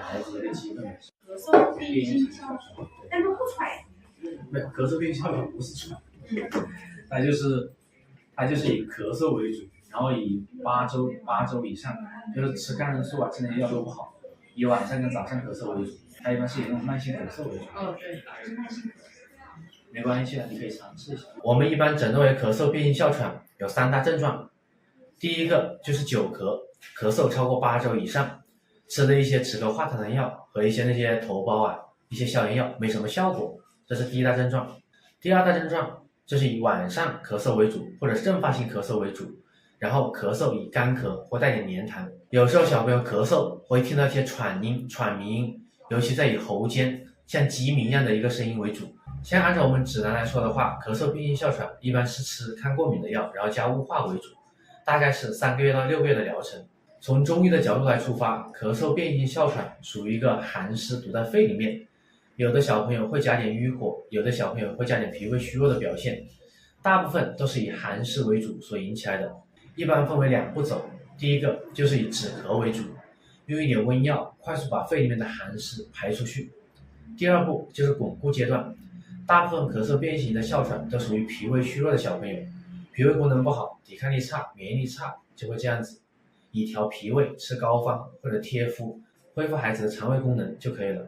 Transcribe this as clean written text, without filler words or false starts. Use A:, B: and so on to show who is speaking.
A: 孩子的基本的
B: 咳嗽变性哮喘，但都不喘。
A: 没有咳嗽变性哮喘不是喘，它就是以咳嗽为主，然后以8周以上，就是吃抗生素啊、吃那些药都不好，以晚上跟早上咳嗽为主，它一般是以那种慢性咳嗽为主。
B: 对，是慢性咳嗽。
A: 没关系的，你可以尝试一下。
C: 我们一般诊断为咳嗽变性哮喘有3大症状，第一个就是久咳，咳嗽超过8周以上，吃的一些止咳化痰的药和一些那些头孢啊、一些消炎药没什么效果，这是第一大症状。第二大症状就是以晚上咳嗽为主，或者阵发性咳嗽为主，然后咳嗽以干咳或带点黏痰，有时候小朋友咳嗽会听到一些喘音、喘鸣音，尤其在以喉间像鸡鸣一样的一个声音为主。像按照我们指南来说的话，咳嗽变性哮喘一般是吃抗过敏的药，然后加雾化为主，大概是3个月到6个月的疗程。从中医的角度来出发，咳嗽变性哮喘属于一个寒湿堵在肺里面，有的小朋友会加点淤火，有的小朋友会加点脾胃虚弱的表现，大部分都是以寒湿为主所引起来的。一般分为2步走，第一个就是以止咳为主，用一点温药快速把肺里面的寒湿排出去。第二步就是巩固阶段，大部分咳嗽变性的哮喘都属于脾胃虚弱的小朋友，脾胃功能不好，抵抗力差，免疫力差，就会这样子，以调脾胃吃膏方或者贴敷，恢复孩子的肠胃功能就可以了。